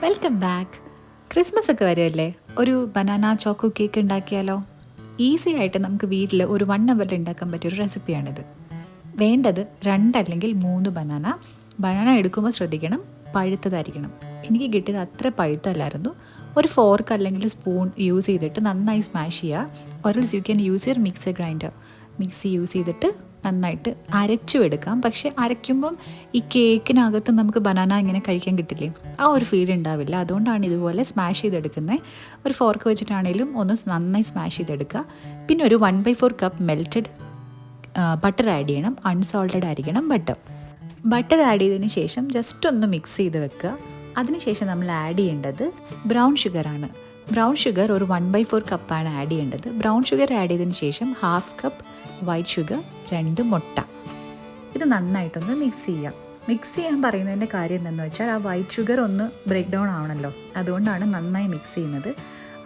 Welcome back. Christmas ഒക്കെ വരുമല്ലേ, ഒരു ബനാന ചോക്കോ കേക്ക് ഉണ്ടാക്കിയാലോ? ഈസി ആയിട്ട് നമുക്ക് വീട്ടിൽ ഒരു 1 അവറിൽ ഉണ്ടാക്കാൻ പറ്റിയൊരു റെസിപ്പിയാണിത്. വേണ്ടത് 2 അല്ലെങ്കിൽ 3 ബനാന എടുക്കുമ്പോൾ ശ്രദ്ധിക്കണം, പഴുത്തതായിരിക്കണം. എനിക്ക് കിട്ടിയത് അത്ര പഴുത്തല്ലായിരുന്നു. ഒരു ഫോർക്ക് അല്ലെങ്കിൽ സ്പൂൺ യൂസ് ചെയ്തിട്ട് നന്നായി സ്മാഷ് ചെയ്യുക. Or else you can use your mixer grinder. Mixie use ചെയ്തിട്ട് നന്നായിട്ട് അരച്ചു എടുക്കാം. പക്ഷേ അരയ്ക്കുമ്പം ഈ കേക്കിനകത്ത് നമുക്ക് ബനാന ഇങ്ങനെ കഴിക്കാൻ കിട്ടില്ലേ, ആ ഒരു ഫീൽ ഉണ്ടാവില്ല. അതുകൊണ്ടാണ് ഇതുപോലെ സ്മാഷ് ചെയ്തെടുക്കുന്നത്. ഒരു ഫോർക്ക് വെച്ചിട്ടാണെങ്കിലും ഒന്ന് നന്നായി സ്മാഷ് ചെയ്തെടുക്കുക. പിന്നെ ഒരു 1/4 കപ്പ് മെൽറ്റഡ് ബട്ടർ ആഡ് ചെയ്യണം. അൺസോൾട്ടഡ് ആയിരിക്കണം ബട്ടർ ആഡ് ചെയ്തതിന് ശേഷം ജസ്റ്റ് ഒന്ന് മിക്സ് ചെയ്ത് വെക്കുക. അതിനുശേഷം നമ്മൾ ആഡ് ചെയ്യേണ്ടത് ബ്രൗൺ ഷുഗറാണ്. ബ്രൗൺ ഷുഗർ ഒരു 1/4 കപ്പാണ് ആഡ് ചെയ്യേണ്ടത്. ബ്രൗൺ ഷുഗർ ആഡ് ചെയ്തതിന് ശേഷം 1/2 കപ്പ് വൈറ്റ് ഷുഗർ, 2 മുട്ട. ഇത് നന്നായിട്ടൊന്ന് മിക്സ് ചെയ്യാം. മിക്സ് ചെയ്യാൻ പറയുന്നതിൻ്റെ കാര്യം എന്താണെന്ന് വെച്ചാൽ ആ വൈറ്റ് ഷുഗർ ഒന്ന് ബ്രേക്ക് ഡൗൺ ആവണമല്ലോ, അതുകൊണ്ടാണ് നന്നായി മിക്സ് ചെയ്യുന്നത്.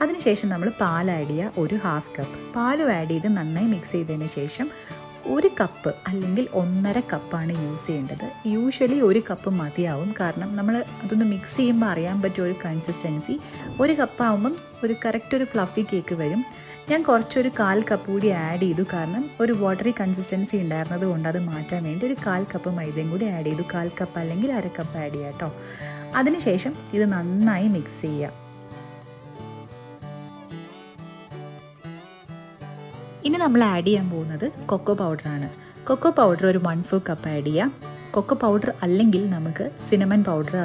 അതിനുശേഷം നമ്മൾ പാൽ ആഡ് ചെയ്യുക. ഒരു 1/2 കപ്പ് പാലും ആഡ് ചെയ്ത് നന്നായി മിക്സ് ചെയ്തതിന് ശേഷം 1 കപ്പ് അല്ലെങ്കിൽ 1.5 കപ്പാണ് യൂസ് ചെയ്യേണ്ടത്. യൂഷ്വലി 1 കപ്പ് മതിയാവും, കാരണം നമ്മൾ അതൊന്ന് മിക്സ് ചെയ്യുമ്പോൾ അറിയാൻ പറ്റും ഒരു കൺസിസ്റ്റൻസി. 1 കപ്പാകുമ്പം ഒരു കറക്റ്റ് ഒരു ഫ്ലഫി കേക്ക് വരും. ഞാൻ കുറച്ചൊരു 1/4 കപ്പ് കൂടി ആഡ് ചെയ്തു, കാരണം ഒരു വാട്ടറി കൺസിസ്റ്റൻസി ഉണ്ടായിരുന്നത് കൊണ്ട് അത് മാറ്റാൻ വേണ്ടി ഒരു 1/4 കപ്പ് മൈദയും കൂടി ആഡ് ചെയ്തു. 1/4 കപ്പ് അല്ലെങ്കിൽ 1/2 കപ്പ് ആഡ് ചെയ്യാം കേട്ടോ. അതിനുശേഷം ഇത് നന്നായി മിക്സ് ചെയ്യുക. ഇനി നമ്മൾ ആഡ് ചെയ്യാൻ പോകുന്നത് കൊക്കോ പൗഡറാണ്. കൊക്കോ പൗഡർ ഒരു 1/4 കപ്പ് ആഡ് ചെയ്യാം. കൊക്കോ പൗഡർ അല്ലെങ്കിൽ നമുക്ക് സിനമൺ പൗഡർ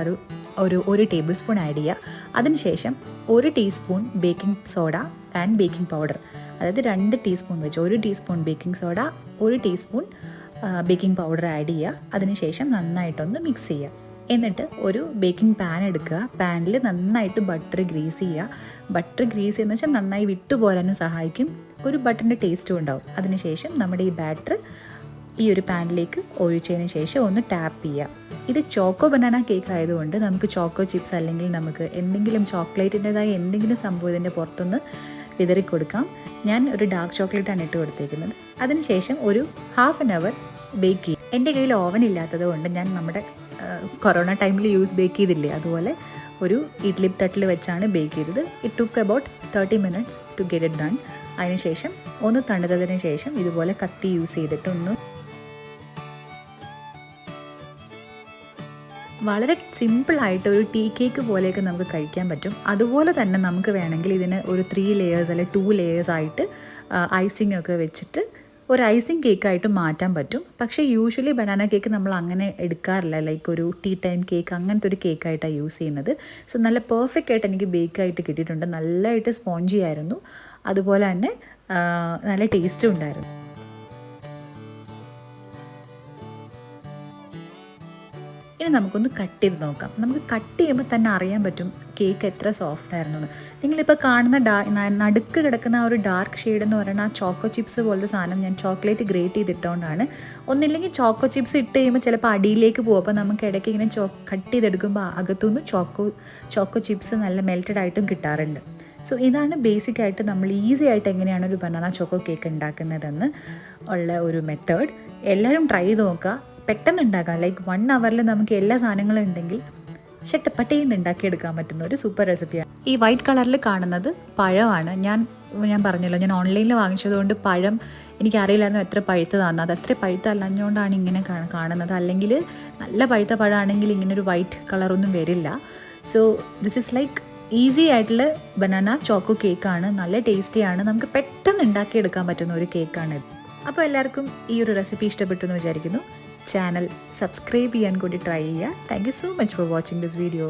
ഒരു ടേബിൾ സ്പൂൺ ആഡ് ചെയ്യുക. അതിനുശേഷം 1 teaspoon baking soda and baking powder, അതായത് 2 ടീസ്പൂൺ വെച്ച് 1 teaspoon baking soda, 1 teaspoon baking powder add ചെയ്യുക. അതിനുശേഷം നന്നായിട്ടൊന്ന് മിക്സ് ചെയ്യുക. എന്നിട്ട് ഒരു ബേക്കിംഗ് പാൻ എടുക്കുക. പാനിൽ നന്നായിട്ട് ബട്ടർ ഗ്രീസ് ചെയ്യുക. ബട്ടർ ഗ്രീസ് എന്ന് വെച്ചാൽ നന്നായി വിട്ടുപോരാനും സഹായിക്കും, ഒരു ബട്ടറിൻ്റെ ടേസ്റ്റും ഉണ്ടാവും. അതിനുശേഷം നമ്മുടെ ഈ ബാറ്റർ ഈ ഒരു പാനിലേക്ക് ഒഴിച്ചതിന് ശേഷം ഒന്ന് ടാപ്പ് ചെയ്യുക. ഇത് ചോക്കോ ബനാന കേക്ക് ആയതുകൊണ്ട് നമുക്ക് ചോക്കോ ചിപ്സ് അല്ലെങ്കിൽ നമുക്ക് എന്തെങ്കിലും ചോക്ലേറ്റിൻ്റെതായ എന്തെങ്കിലും സംഭവം ഇതിൻ്റെ പുറത്തൊന്ന് വിതറി കൊടുക്കാം. ഞാൻ ഒരു ഡാർക്ക് ചോക്ലേറ്റാണ് ഇട്ട് കൊടുത്തേക്കുന്നത്. അതിനുശേഷം ഒരു 1/2 അവർ ബേക്ക് ചെയ്യും. എൻ്റെ കയ്യിൽ ഓവൻ ഇല്ലാത്തത് കൊണ്ട് ഞാൻ നമ്മുടെ കൊറോണ ടൈമിൽ ബേക്ക് ചെയ്തില്ലേ, അതുപോലെ ഒരു ഇഡ്ഡലി തട്ടിൽ വെച്ചാണ് ബേക്ക് ചെയ്തത്. It took about 30 minutes to get it done. അതിനുശേഷം ഒന്ന് തണുത്തതിന് ശേഷം ഇതുപോലെ കത്തി യൂസ് ചെയ്തിട്ട് വളരെ സിമ്പിളായിട്ട് ഒരു ടീ കേക്ക് പോലെയൊക്കെ നമുക്ക് കഴിക്കാൻ പറ്റും. അതുപോലെ തന്നെ നമുക്ക് വേണമെങ്കിൽ ഇതിന് ഒരു 3 ലെയേഴ്സ് അല്ലെങ്കിൽ 2 ലെയേഴ്സ് ആയിട്ട് ഐസിങ് ഒക്കെ വെച്ചിട്ട് ഒരു ഐസിങ് കേക്കായിട്ട് മാറ്റാൻ പറ്റും. പക്ഷേ യൂഷ്വലി ബനാന കേക്ക് നമ്മൾ അങ്ങനെ എടുക്കാറില്ല. ലൈക്ക് ഒരു ടീ ടൈം കേക്ക് അങ്ങനത്തെ ഒരു കേക്കായിട്ടാണ് യൂസ് ചെയ്യുന്നത്. സോ നല്ല പെർഫെക്റ്റ് ആയിട്ട് എനിക്ക് ബേക്കായിട്ട് കിട്ടിയിട്ടുണ്ട്. നല്ലതായിട്ട് സ്പോഞ്ചി ആയിരുന്നു, അതുപോലെ തന്നെ നല്ല ടേസ്റ്റും ഉണ്ടായിരുന്നു. ഇനി നമുക്കൊന്ന് കട്ട് ചെയ്ത് നോക്കാം. നമുക്ക് കട്ട് ചെയ്യുമ്പോൾ തന്നെ അറിയാൻ പറ്റും കേക്ക് എത്ര സോഫ്റ്റ് ആയിരുന്നു എന്ന്. നിങ്ങളിപ്പോൾ കാണുന്ന നടുക്ക് കിടക്കുന്ന ആ ഒരു ഡാർക്ക് ഷെയ്ഡ് എന്ന് പറയുന്ന ആ ചോക്കോ ചിപ്സ് പോലത്തെ സാധനം ഞാൻ ചോക്ലേറ്റ് ഗ്രേറ്റ് ചെയ്തിട്ടുകൊണ്ടാണ്. ഒന്നില്ലെങ്കിൽ ചോക്കോ ചിപ്സ് ഇട്ട് കഴിയുമ്പോൾ ചിലപ്പോൾ അടിയിലേക്ക് പോകും. അപ്പോൾ നമുക്ക് ഇടയ്ക്ക് ഇങ്ങനെ കട്ട് ചെയ്തെടുക്കുമ്പോൾ അകത്തുനിന്ന് ചോക്കോ ചിപ്സ് നല്ല മെൽറ്റഡ് ആയിട്ടും കിട്ടാറുണ്ട്. സോ ഇതാണ് ബേസിക്കായിട്ട് നമ്മൾ ഈസി ആയിട്ട് എങ്ങനെയാണ് ഒരു ബനാന ചോക്കോ കേക്ക് ഉണ്ടാക്കുന്നതെന്ന് ഉള്ള ഒരു മെത്തേഡ്. എല്ലാവരും ട്രൈ ചെയ്ത് നോക്കുക. പെട്ടെന്ന് ഉണ്ടാക്കാം. ലൈക്ക് 1 അവറിൽ നമുക്ക് എല്ലാ സാധനങ്ങളും ഉണ്ടെങ്കിൽ ഷട്ടപ്പട്ടേന്ന് ഉണ്ടാക്കിയെടുക്കാൻ പറ്റുന്ന ഒരു സൂപ്പർ റെസിപ്പിയാണ്. ഈ വൈറ്റ് കളറിൽ കാണുന്നത് പഴമാണ്. ഞാൻ പറഞ്ഞല്ലോ, ഞാൻ ഓൺലൈനിൽ വാങ്ങിച്ചതുകൊണ്ട് പഴം എനിക്കറിയില്ലായിരുന്നു എത്ര പഴുത്തതാണ്. അത് അത്ര പഴുത്തല്ലഞ്ഞുകൊണ്ടാണ് ഇങ്ങനെ കാണുന്നത്. അല്ലെങ്കിൽ നല്ല പഴുത്ത പഴമാണെങ്കിൽ ഇങ്ങനൊരു വൈറ്റ് കളറൊന്നും വരില്ല. So this is like easy ആയിട്ടുള്ള ബനാന ചോക്കോ കേക്കാണ്. നല്ല ടേസ്റ്റിയാണ്. നമുക്ക് പെട്ടെന്ന് ഉണ്ടാക്കിയെടുക്കാൻ പറ്റുന്ന ഒരു കേക്കാണിത്. അപ്പോൾ എല്ലാവർക്കും ഈ ഒരു റെസിപ്പി ഇഷ്ടപ്പെട്ടു എന്ന് വിചാരിക്കുന്നു. ചാനൽ സബ്സ്ക്രൈബ് ചെയ്യാൻ കൂടി ട്രൈ ചെയ്യുക. Thank you so much for watching this video.